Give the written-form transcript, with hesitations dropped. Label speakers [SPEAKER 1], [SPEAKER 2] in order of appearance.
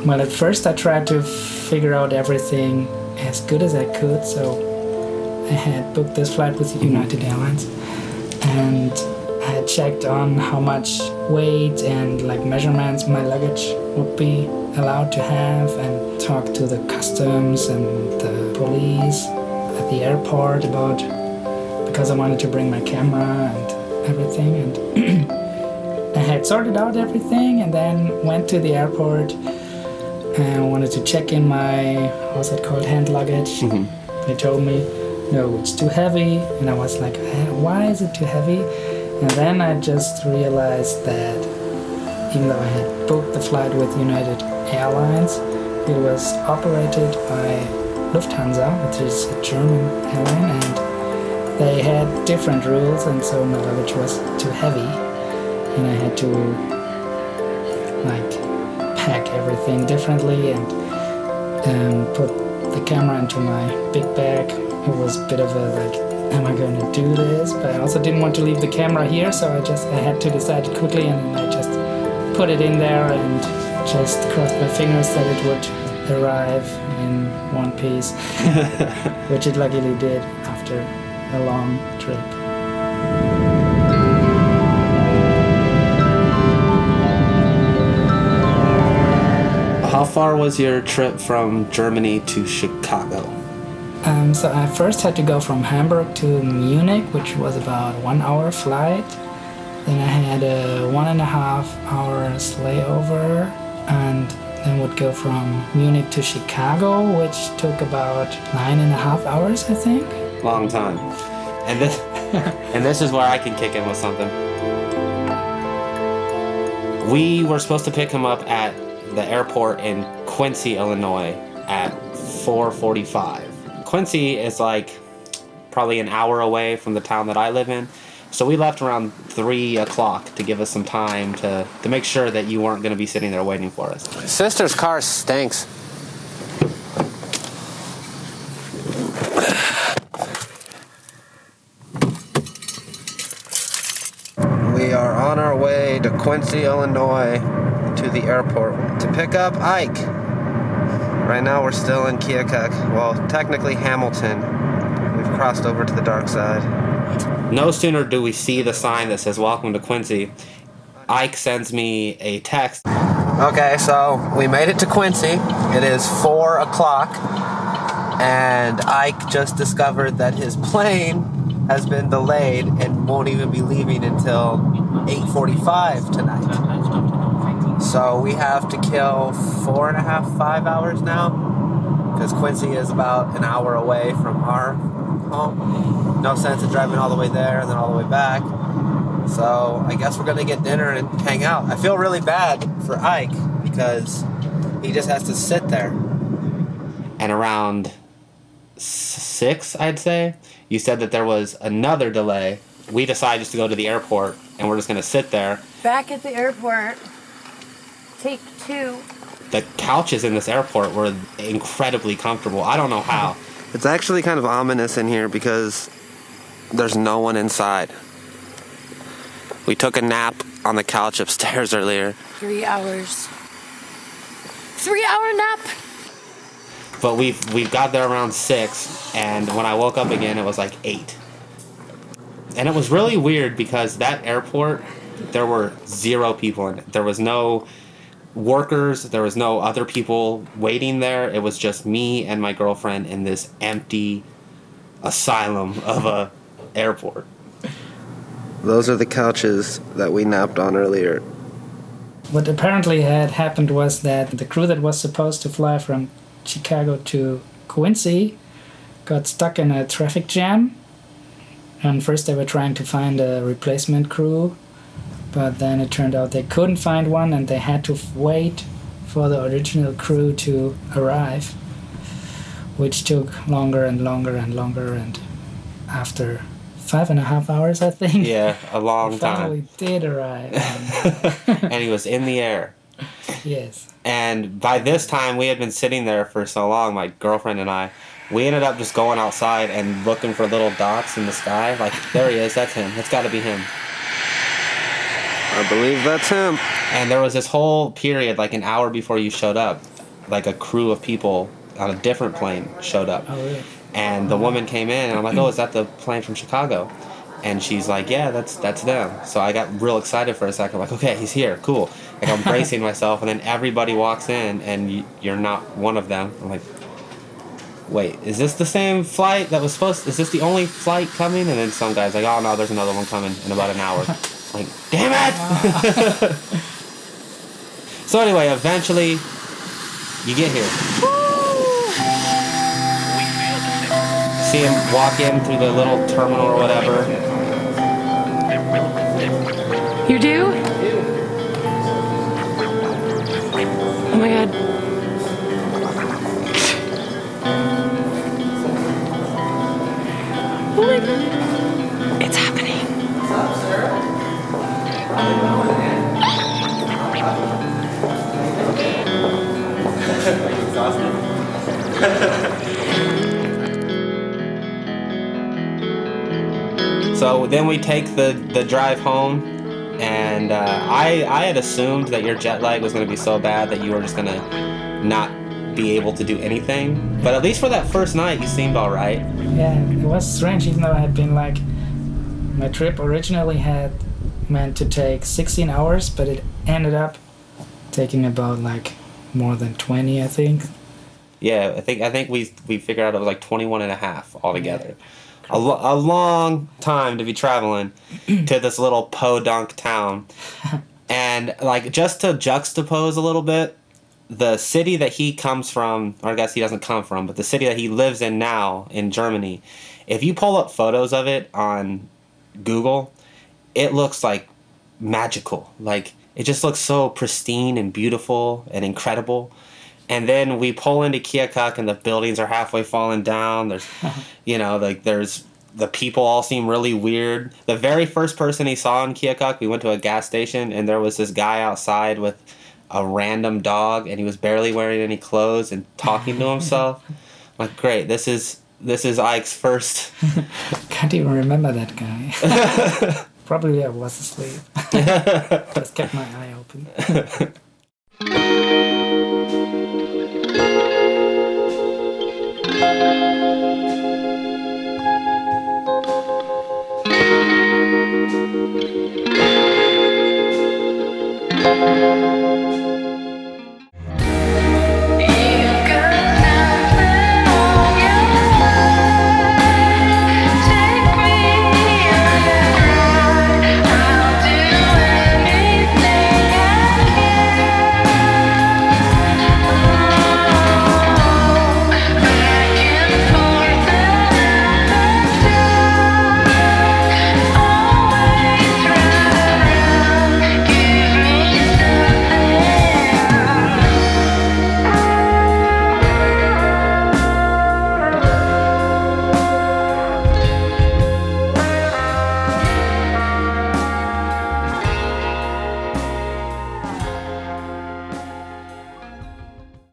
[SPEAKER 1] Well, at first I tried to figure out everything as good as I could, so I had booked this flight with United Airlines, and I had checked on how much weight and like measurements my luggage would be allowed to have, and talked to the customs and the police at the airport about, because I wanted to bring my camera and everything, and I had sorted out everything and then went to the airport and wanted to check in my, what's it called, hand luggage. They told me, no, it's too heavy, and I was like, why is it too heavy? And then I just realized that even though I had booked the flight with United Airlines, it was operated by Lufthansa, which is a German airline, and they had different rules, and so my luggage was too heavy, and I had to like pack everything differently and put the camera into my big bag. It was a bit of a like, am I going to do this? But I also didn't want to leave the camera here, so I had to decide quickly, and then I just put it in there and just crossed my fingers that it would arrive in one piece, which it luckily did after a long trip.
[SPEAKER 2] How far was your trip from Germany to Chicago?
[SPEAKER 1] So I first had to go from Hamburg to Munich, which was about 1 hour flight. Then I had a 1.5 hours layover, and then would go from Munich to Chicago, which took about 9.5 hours, I think.
[SPEAKER 2] Long time. And this and this is where I can kick in with something. We were supposed to pick him up at the airport in Quincy, Illinois at 4:45. Quincy is like probably an hour away from the town that I live in. So we left around 3 o'clock to give us some time to make sure that you weren't going to be sitting there waiting for us.
[SPEAKER 3] Sister's car stinks.
[SPEAKER 4] We are on our way to Quincy, Illinois, to the airport to pick up Ike. Right now we're still in KEOKUK. Well, technically Hamilton. We've crossed over to the dark side.
[SPEAKER 2] No sooner do we see the sign that says welcome to Quincy, Ike sends me a text.
[SPEAKER 4] Okay, so we made it to Quincy. It is 4 o'clock, and Ike just discovered that his plane has been delayed and won't even be leaving until 8:45 tonight. So we have to kill 5 hours now, because Quincy is about an hour away from our home. No sense in driving all the way there and then all the way back. So I guess we're going to get dinner and hang out. I feel really bad for Ike because he just has to sit there.
[SPEAKER 2] And around 6, I'd say, you said that there was another delay. We decided just to go to the airport, and we're just going to sit there.
[SPEAKER 5] Back at the airport, take 2.
[SPEAKER 2] The couches in this airport were incredibly comfortable. I don't know how.
[SPEAKER 4] It's actually kind of ominous in here because there's no one inside. We took a nap on the couch upstairs earlier.
[SPEAKER 5] 3 hours. 3-hour nap.
[SPEAKER 2] But we got there around 6, and when I woke up again, it was like 8. And it was really weird because that airport, there were 0 people in it. There was no workers, there was no other people waiting there. It was just me and my girlfriend in this empty asylum of a airport.
[SPEAKER 4] Those are the couches that we napped on earlier.
[SPEAKER 1] What apparently had happened was that the crew that was supposed to fly from Chicago to Quincy got stuck in a traffic jam, and first they were trying to find a replacement crew, but then it turned out they couldn't find one, and they had to wait for the original crew to arrive, which took longer and longer and longer, and after 5.5 hours, I think.
[SPEAKER 2] Yeah, a long time.
[SPEAKER 1] Finally did arrive.
[SPEAKER 2] And he was in the air.
[SPEAKER 1] Yes.
[SPEAKER 2] And by this time, we had been sitting there for so long, my girlfriend and I. We ended up just going outside and looking for little dots in the sky. Like, there he is, that's him. It's got to be him.
[SPEAKER 4] I believe that's him.
[SPEAKER 2] And there was this whole period, like an hour before you showed up. like a crew of people on a different plane showed up.
[SPEAKER 1] Oh, really?
[SPEAKER 2] And the woman came in, and I'm like, oh, is that the plane from Chicago? And she's like, yeah, that's them. So I got real excited for a second. I'm like, okay, he's here, cool. Like, I'm bracing myself, and then everybody walks in, and you're not one of them. I'm like, wait, is this the same flight that was is this the only flight coming? And then some guy's like, oh no, there's another one coming in about an hour. I'm like, damn it! So anyway, eventually, you get here. See him walk in through the little terminal or whatever.
[SPEAKER 6] You do? Oh my god. Oh my god. It's happening.
[SPEAKER 4] What's up, sir? How you doing, man? Are you exhausted?
[SPEAKER 2] So then we take the drive home, and I had assumed that your jet lag was going to be so bad that you were just going to not be able to do anything. But at least for that first night, you seemed all right.
[SPEAKER 1] Yeah, it was strange, even though I had been like, my trip originally had meant to take 16 hours, but it ended up taking about like more than 20, I think.
[SPEAKER 2] Yeah, I think we figured out it was like 21 and a half altogether. A long time to be traveling to this little podunk town. And like, just to juxtapose a little bit, the city that he comes from, or I guess he doesn't come from, but the city that he lives in now in Germany, if you pull up photos of it on Google, it looks like magical. Like, it just looks so pristine and beautiful and incredible. And then we pull into KEOKUK, and the buildings are halfway falling down. There's, there's the people all seem really weird. The very first person he saw in KEOKUK, we went to a gas station, and there was this guy outside with a random dog, and he was barely wearing any clothes and talking to himself. I'm like, great, this is Ike's first.
[SPEAKER 1] Can't even remember that guy. Probably I was asleep. Just kept my eye open.